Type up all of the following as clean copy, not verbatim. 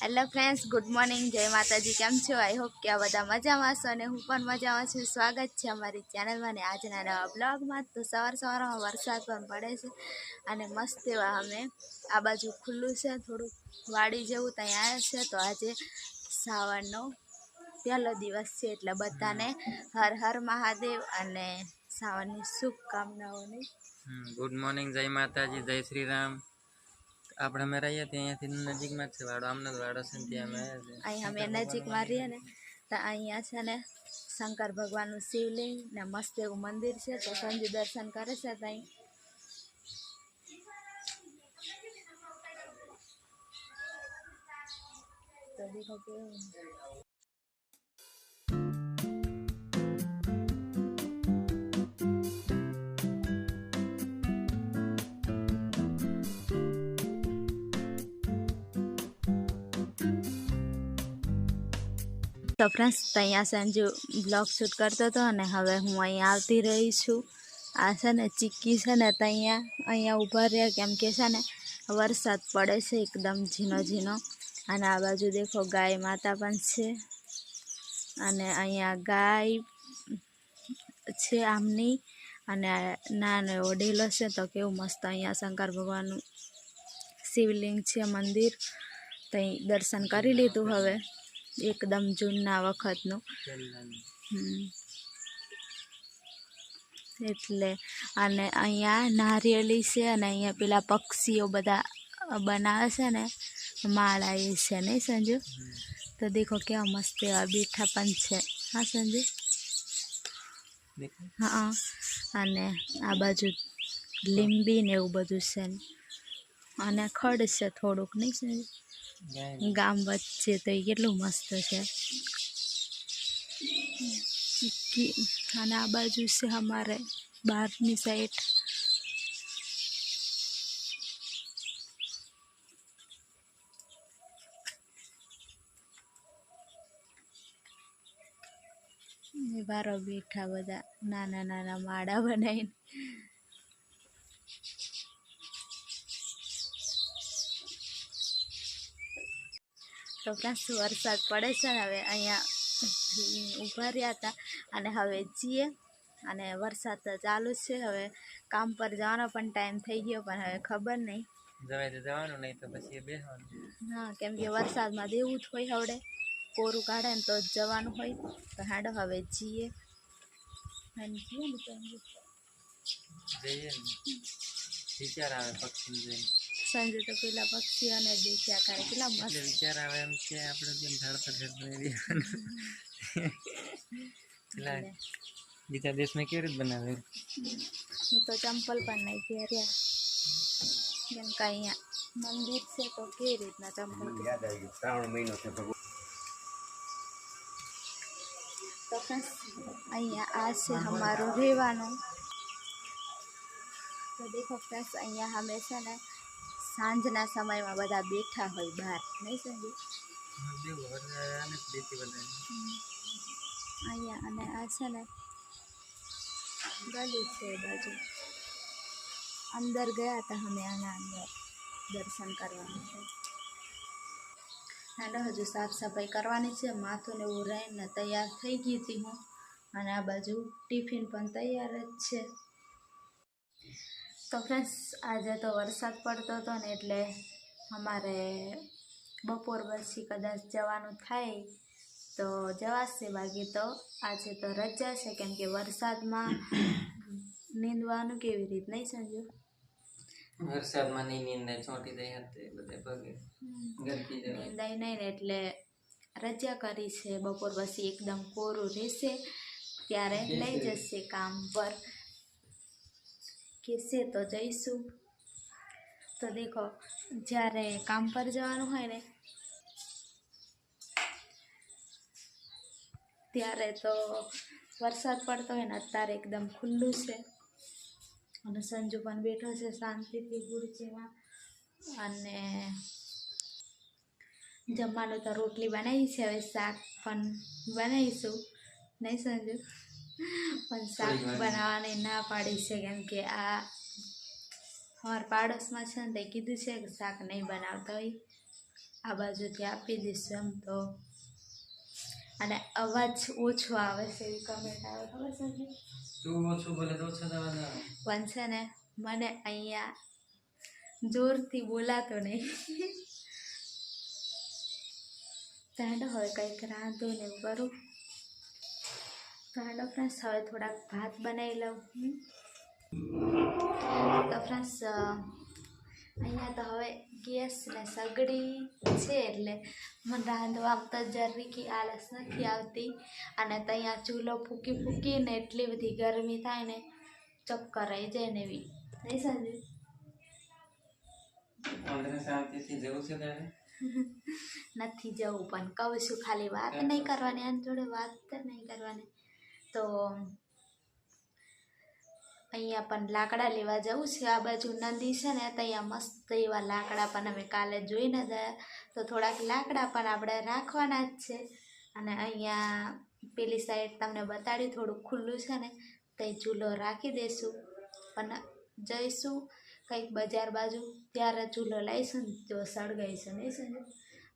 Hello friends, good morning, જય માતાજી. કેમ છો? આઈ હોપ કે આ બધા મજામાં છો અને હું પણ મજામાં છું. સ્વાગત છે અમારી ચેનલમાં ને આજના નવા બ્લોગમાં. તો સવારમાં વરસાદ પણ પડે છે અને મસ્ત એવા અમે આ બાજુ ખુલ્લું છે, થોડુંક વાડી જેવું ત્યાં આવ્યા છે. તો આજે શ્રાવણનો પહેલો દિવસ છે એટલે બધાને હર હર મહાદેવ અને શ્રાવણની શુભકામનાઓની ગુડ મોર્નિંગ, જય માતાજી, જય શ્રી રામ. આપણે અમે રહીએ ત્યાં અહીંયાથી નજીકમાં જ છે વાડો, આમનો જ વાડો છે ને ત્યાં અમે અહીંયા અમે નજીકમાં રહીએ ને તો અહીંયા છે ને શંકર ભગવાનનું શિવલિંગ ને મસ્ત એવું મંદિર છે. તો સંજુ દર્શન કરે છે ત્યાં. તો દેખો કેવું તો ફ્રેન્ડ્સ, અહીંયા સંજુ બ્લોગ શૂટ કરતો હતો અને હવે હું અહીંયા આવતી રહી છું. આ છે ને ચીક્કી છે ને અહીંયા ઊભા રહ્યા, કેમ કે છે ને વરસાદ પડે છે એકદમ ઝીણો ઝીણો. અને આ બાજુ દેખો ગાય માતા પણ છે અને અહીંયા ગાય છે આમની અને નાનો એવો ડેલો છે. તો કેવું મસ્ત અહીંયા શંકર ભગવાનનું શિવલિંગ છે, મંદિર. ત્યાં દર્શન કરી લીધું હવે એકદમ જૂના વખતનું. એટલે અને અહીંયા નારિયેળી છે અને અહીંયા પેલા પક્ષીઓ બધા બનાવે છે ને માળા એ છે નહીં સંજુ? તો દેખો કેવા મસ્ત એવા બેઠા પણ છે. હા સંજુ? હા. અને આ બાજુ લીંબી ને એવું બધું છે અને ખડ છે થોડુંક, નહીં સંજુ? ગામ વચ્ચે. તો એ કેટલું મસ્ત છે. અને આ બાજુ છે અમારે બહારની સાઈડ. બારો બેઠા બધા નાના નાના માળા બનાવીને. તો ફ્રેન્ડ્સ, વરસાદ પડે છે ને હવે અહીંયા ઊભા રહ્યા હતા અને હવે જઈએ. અને વરસાદ તો ચાલુ જ છે. હવે કામ પર જવાનો પણ ટાઈમ થઈ ગયો, પણ હવે ખબર નહીં જવાય તો જવાનું, નહીં તો પછી બેસવાનું. હા, કેમ કે વરસાદમાં દેવું જ હોય, હવડે કોરું કાઢે ને તો જ જવાનું હોય. તો હાડો હવે જઈએ. વિચાર આવે પક્ષી જોઈને. સંજુ તો પેલા પક્ષીઓને દેખ્યા કરે, કેટલા મસ્ત વિચાર આવે એમ કે આપણે જેમ ઝાડ પર ઝાડ બનાવી પેલા બીજા દેશમાં કેવી રીતે બનાવે. હું તો ચંપલ પણ નહીં પહેર્યા, કેમ કે અહીંયા મંદિર છે તો કેવી રીતના ચંપલ. શ્રાવણ મહિનો છે. તો અહીંયા આ છે અમારું રહેવાનું. તો દેખો ફ્રેન્ડ્સ, અહીંયા અમે છે ને સાંજના સમયમાં બધા બેઠા હોય બહાર, નહીં સમજે? અહીંયા અને આ છે ને ગલી છે બાજુ. અંદર ગયા હતા અમે આના અંદર દર્શન કરવાનું છે. અને હજુ સાફ સફાઈ કરવાની છે. માથું ને એવું રહીને તૈયાર થઈ ગઈ હતી હું. અને આ બાજુ ટિફિન પણ તૈયાર જ છે. તો ફ્રેન્ડ્સ, આજે તો વરસાદ પડતો હતો ને એટલે અમારે બપોર પછી કદાચ જવાનું થાય તો જવાશે, બાકી તો આજે તો રજા છે. કેમ કે વરસાદમાં નીંદવાનું કેવી રીત, નહીં સમજો? વરસાદમાં નહીં નીંદાય, ચોંટી જાય બધે પગે નીંદાય નહીં ને એટલે રજા કરી છે. બપોર પછી એકદમ કોરું રહેશે ત્યારે લઈ જશે કામ પર, કહેશે તો જઈશું. તો દેખો, જ્યારે કામ પર જવાનું હોય ને ત્યારે તો વરસાદ પડતો હોય ને, અત્યારે એકદમ ખુલ્લું છે અને સંજુ પણ બેઠો છે શાંતિથી ખુરશીમાં. અને જમવાનું તો રોટલી બનાવી છે, હવે શાક પણ બનાવીશું, નહીં સંજુ? પણ શાક બનાવવાની ના પાડી છે, કેમ કે આ અમારા પાડોશમાં છે ને તે કીધું છે કે શાક નહીં બનાવતા હોય. આ બાજુથી આપી દઈશું એમ તો. અને અવાજ ઓછો આવે છે એવી કમેન્ટ આવે, ખબર છે ને? તું ઓછું બોલે તો ઓછો અવાજ આવે. પણ છે ને મને અહીંયા જોરથી બોલાતો નહીં. ચાલો હવે કંઈક રાંધું ને એવું કરું. ચાલો ફ્રેન્ડ્સ હવે થોડાક ભાત બનાવી લઉં. તો ફ્રેન્ડ્સ અહીંયા તો હવે ગેસ ને સગડી છે એટલે મને રાંધવામાં તો જરીકી આળસ નથી આવતી. અને ત્યાં ચૂલો ફૂંકી ફૂંકીને એટલી બધી ગરમી થાય ને ચક્કર આવી જાય ને એવી. નહીં સમજ્યું? શાંતિથી જવું છે તારે? નથી જવું પણ કહું છું, ખાલી વાત નહીં કરવાની, આની જોડે વાત નહીં કરવાની. તો અહીંયા પણ લાકડા લેવા જવું છે. આ બાજુ નદી છે ને ત્યાં મસ્ત એવા લાકડા પણ અમે કાલે જોઈને ગયા. તો થોડાક લાકડા પણ આપણે રાખવાના જ છે. અને અહીંયા પેલી સાઈડ તમને બતાડ્યું થોડુંક ખુલ્લું છે ને ત્યાં ચૂલો રાખી દઈશું. પણ જઈશું કંઈક બજાર બાજુ ત્યારે ચૂલો લઈશું ને તો સળગાઈશું. નહીં સમજો?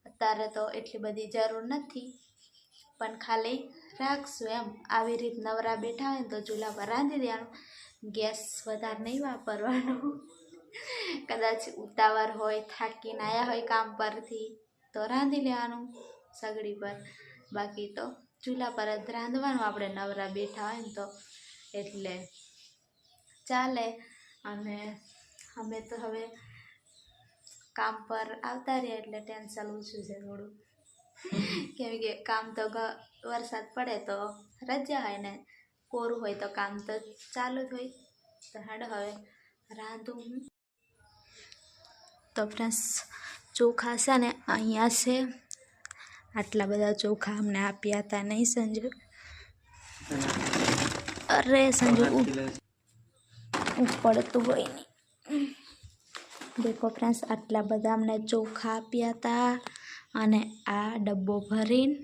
અત્યારે તો એટલી બધી જરૂર નથી પણ ખાલી રાખશું એમ. આવી રીત નવરા બેઠા હોય ને તો ચૂલા પર રાંધી દેવાનું. ગેસ વધારે નહીં વાપરવાનો. કદાચ ઉતાવળ હોય, થાકીને આવ્યા હોય કામ પરથી તો રાંધી લેવાનું સગડી પર. બાકી તો ચૂલા પર જ રાંધવાનું આપણે નવરા બેઠા હોય ને તો. એટલે ચાલે. અને અમે તો હવે કામ પર આવતા રહ્યા એટલે ટેન્શન ઓછું છે થોડું. કેમ કે કામ તો વરસાદ પડે તો રજા હોય ને કોરું હોય તો કામ તો ચાલુ જ હોય. તો હાડો હવે રાંધું હું. તો ફ્રેન્ડ્સ ચોખા છે ને અહીંયા છે. આટલા બધા ચોખા અમને આપ્યા હતા. નહીં સંજુ? અરે સંજુ પડતું હોય નહીં. દેખો ફ્રેન્ડ્સ આટલા બધા અમને ચોખા આપ્યા હતા. અને આ ડબ્બો ભરીને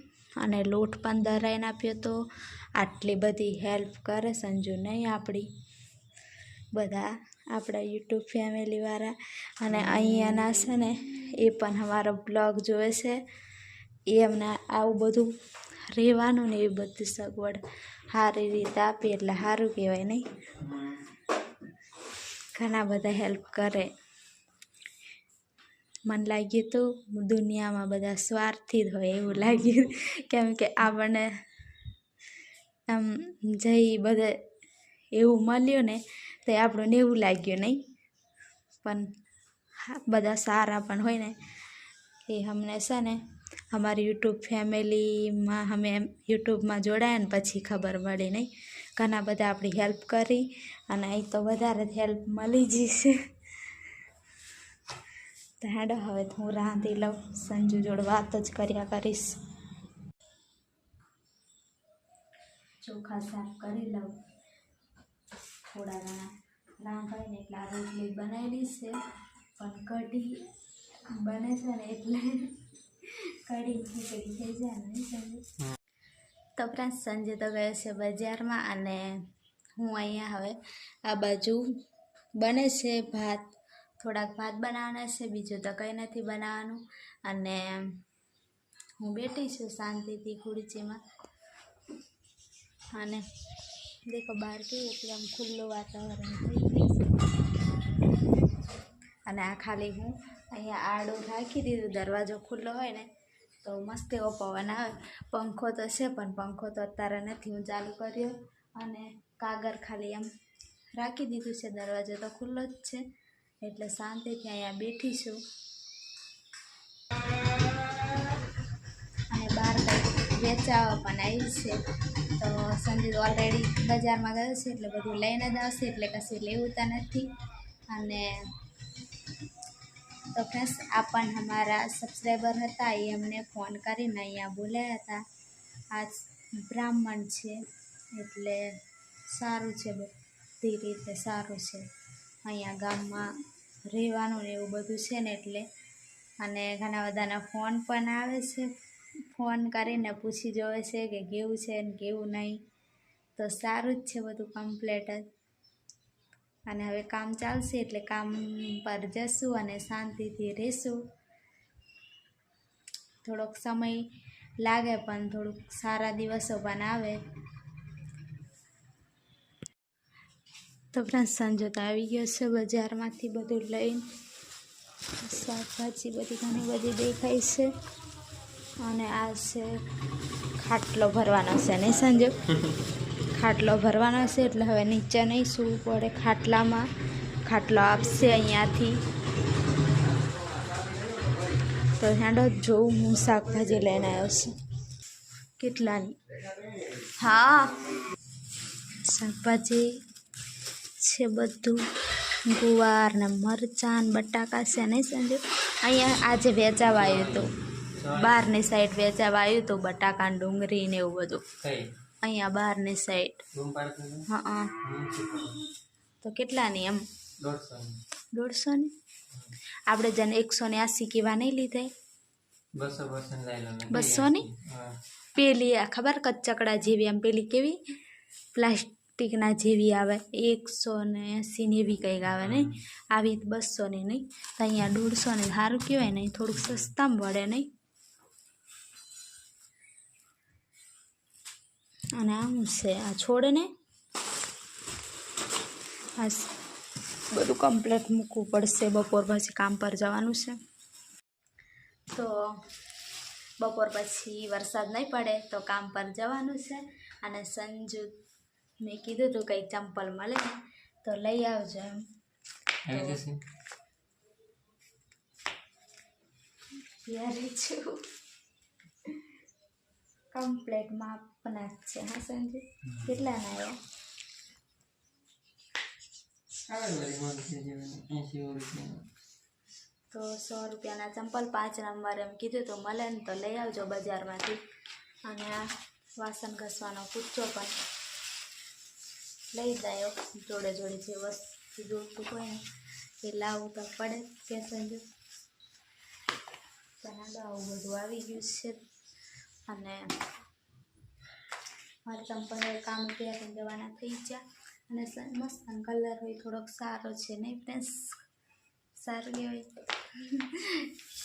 અને લોટ પણ દરાઈને આપ્યો હતો. આટલી બધી હેલ્પ કરે સંજુ નહીં આપણી બધા આપણા યુટ્યુબ ફેમિલીવાળા. અને અહીંયાના છે ને એ પણ અમારો બ્લોગ જોવે છે. એ અમને આવું બધું રહેવાનું ને એવી બધી સગવડ સારી રીતે આપી એટલે સારું કહેવાય. નહીં? ઘણા બધા હેલ્પ કરે. મને લાગ્યું હતું દુનિયામાં બધા સ્વાર્થી જ હોય એવું લાગ્યું. કેમ કે આપણને આમ જઈ બધે એવું મળ્યું ને તો આપણને એવું લાગ્યું. નહીં? પણ બધા સારા પણ હોય ને એ અમને છે ને અમારી યુટ્યુબ ફેમિલીમાં અમે યુટ્યુબમાં જોડાયા ને પછી ખબર પડી. નહીં? ઘણા બધા આપણી હેલ્પ કરી અને અહીં તો વધારે જ હેલ્પ મળી જશે. તો હેડો હવે હું રાંધી લઉં. સંજુ જોડે વાત જ કર્યા કરીશ. ચોખા સાફ કરી લઉં. થોડા ઘણા રાંધાય ને એટલે આ રોટલી બનાવેલી છે. પણ કઢી બને છે ને એટલે કઢી ખીચડી થઈ જાય ને. સંજુ તો ફ્રેન્ડ સંજુ તો ગયો છે બજારમાં. અને હું અહીંયા હવે આ બાજુ બને છે ભાત. થોડાક ભાત બનાવવાના છે, બીજું તો કંઈ નથી બનાવવાનું. અને હું બેઠી છું શાંતિથી ખુરચીમાં. અને દેખો બહાર કેવું એકદમ ખુલ્લું વાતાવરણ થઈ ગયું છે. અને આ ખાલી હું અહીંયા આડું રાખી દીધું. દરવાજો ખુલ્લો હોય ને તો મસ્ત એવો પવન આવે. પંખો તો છે પણ પંખો તો અત્યારે નથી હું ચાલુ કર્યો. અને કાગળ ખાલી એમ રાખી દીધું છે. દરવાજો તો ખુલ્લો જ છે એટલે શાંતિથી અહીંયા બેઠી છું. અને બહાર કંઈક વેચાવા પણ આવી છે. તો સંજુ ઓલરેડી બજારમાં ગયો છે એટલે બધું લઈને જ આવશે એટલે કશું લેવું તો નથી. અને તો ફ્રેન્ડ્સ આ પણ અમારા સબસ્ક્રાઈબર હતા. એ અમને ફોન કરીને અહીંયા બોલાયા હતા. આ બ્રાહ્મણ છે એટલે સારું છે, બધી રીતે સારું છે. અહીંયા ગામમાં રહેવાનું ને એવું બધું છે ને એટલે. અને ઘણા બધાના ફોન પણ આવે છે. ફોન કરીને પૂછી જોવે છે કે કેવું છે ને કેવું નહીં. તો સારું જ છે બધું કમ્પ્લેટ જ. અને હવે કામ ચાલશે એટલે કામ પર જશું અને શાંતિથી રહીશું. થોડોક સમય લાગે પણ થોડુંક સારા દિવસો પણ આવે. તો ફ્રેન્ડ્સ સંજુ તો આવી ગયો છે બજારમાંથી બધું લઈને. શાકભાજી બધી ઘણી બધી દેખાય છે અને આ છે ખાટલો ભરવાનો છે નહીં સંજુ? ખાટલો ભરવાનો છે એટલે હવે નીચે નહીં સૂવું પડે ખાટલામાં. ખાટલો આપશે અહીંયાથી. તો હેંડો જોઉં હું શાકભાજી લઈને આવ્યો છું કેટલાની. હા શાકભાજી છે બધું, ગુવાર ને મરચાં ને બટાકા છે નહીં સંજુ? અહીંયા આજે વેચાવા આવ્યું હતું, બહારની સાઈડ વેચાવા આવ્યું હતું બટાકા ને ડુંગળી ને એવું બધું. અહીંયા બહારની સાઈડ. હા તો કેટલાની એમ? 150ની. આપણે જેને 180 કીવા નહીં લીધા? 200ની. પેલી આ ખબર કચકડા જેવી એમ પેલી કેવી પ્લાસ્ટિકના જેવી આવે 180 એવી કંઈક આવે નહીં? આવી 200ની નહીં? તો અહીંયા 150ની સારું કહેવાય નહીં? થોડુંક સસ્તામાં પડે નહીં? અને આમ છે આ છોડ ને આ બધું કમ્પ્લેટ મૂકવું પડશે. બપોર પછી કામ પર જવાનું છે તો બપોર પછી વરસાદ નહીં પડે તો કામ પર જવાનું છે. અને સંજુ મેં કીધું હતું કંઈક ચંપલ મળે તો લઈ આવજો એમ. ત્યારે છું કમ્પ્લેટ માપના જ છે. હા સંજુ કેટલાના આવ્યા? તો 100 રૂપિયાના ચંપલ 5 નંબર એમ કીધું તો મળે ને તો લઈ આવજો બજારમાંથી. અને આ વાસણ ઘસવાનો કૂચો પણ લઈ જાય જોડે જોડે. જે વસ્તુ જોઈતું હોય ને એ લાવવું તો પડે કે સંજુ? તેના આવું બધું આવી ગયું છે. અને મારે ચંપલ કામ ત્યાં જવાના થઈ ગયા. અને મસ્ત કલર હોય થોડોક સારો છે નહીં ફ્રેન્ડ્સ? સારું કહેવાય.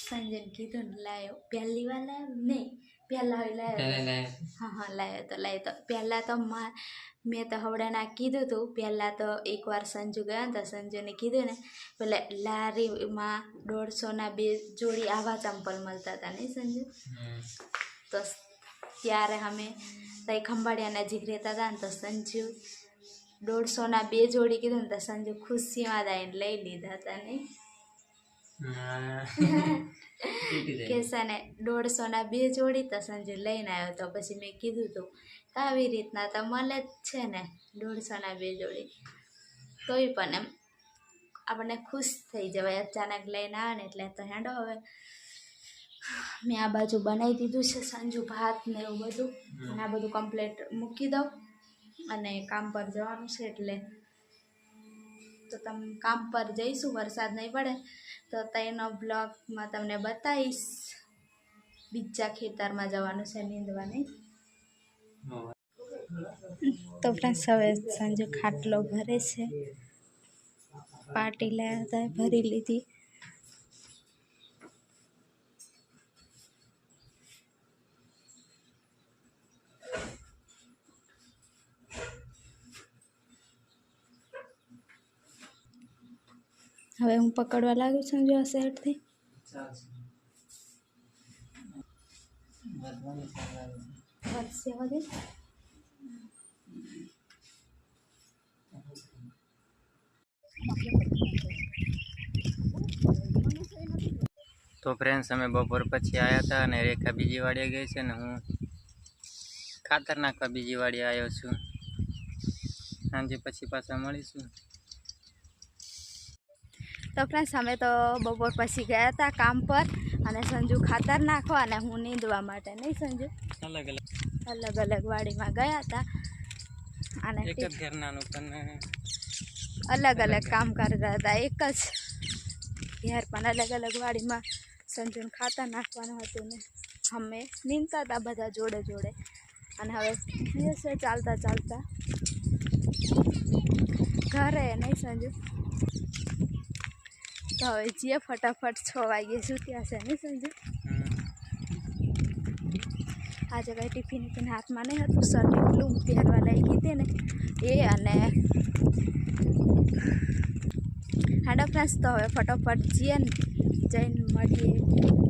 સંજયને કીધું ને લાવ્યો. પહેલી વાર લાવ્યો નહીં, પહેલાં હોય લાવ્યો. હા લાવ્યો તો પહેલાં તો મેં તો હવડાના કીધું હતું. પહેલાં તો એકવાર સંજુ ગયા ને તો સંજુને કીધું ને પેલા લારીમાં 150ના 2 જોડી આવા ચંપલ મળતા હતા નહીં સંજુ? તો ત્યારે અમે તઈ ખંભાળિયા નજીક રહેતા હતા ને તો સંજુ 150ના 2 જોડી કીધું ને તો સંજુ ખુશીમાં આવીને લઈ લીધા હતા નહીં? કે છે ને 150ના 2 જોડી તો સંજુ લઈને આવ્યો. તો પછી મેં કીધું હતું કે આવી રીતના તો મળે જ છે ને 150ના 2 જોડી. તોય પણ એમ આપણને ખુશ થઈ જવાય અચાનક લઈને આવે ને એટલે. તો હેંડો હવે મેં આ બાજુ બનાવી દીધું છે સંજુ ભાત ને એવું બધું. અને આ બધું કમ્પ્લીટ મૂકી દઉં અને કામ પર જવાનું છે એટલે. તો તમે કામ પર જઈશું વરસાદ નહીં પડે તો તેનો બ્લોગમાં તમને બતાવીશ. બીજા ખેતરમાં જવાનું છે નીંદવા નહીં? તો ફ્રેન્ડ્સ હવે સાંજે ખાટલો ભરે છે. પાર્ટી લાવ્યા હતા ભરી લીધી. હવે હું પકડવા લાગુ છું જો આ સાઈડથી. વધશે વધે. તો ફ્રેન્ડ્સ અમે બપોર પછી આવ્યા હતા અને રેખા બીજી વાડીએ ગઈ છે ને હું ખાતર નાખવા બીજી વાડીએ આવ્યો છું. સાંજે પછી પાછા મળીશું. તો ફ્રેન્ડ્સ અમે તો બપોર પછી ગયા હતા કામ પર અને સંજુ ખાતર નાખવા અને હું નીંદવા માટે નહીં સંજુ? અલગ અલગ વાડીમાં ગયા હતા અને એક જ ઘરનાનું પણ અલગ અલગ કામ કરતા હતા. એક જ ઘેર પણ અલગ અલગ વાડીમાં સંજુને ખાતર નાખવાનું હતું ને અમે નીંદતા હતા બધા જોડે જોડે. અને હવે દિવસે ચાલતા ચાલતા ઘરે નહીં સંજુ? તો હવે જઈએ ફટાફટ 6 વાગે છૂટ્યા છે નહીં સંજુ? આજે કંઈ ટિફિન હાથમાં નહીં હતું. શર્ટ એટલું પહેરવા લઈ ગઈ હતી ને એ. અને હાડા ફ્રેન્ડ્સ તો હવે ફટોફટ જઈને મળીએ.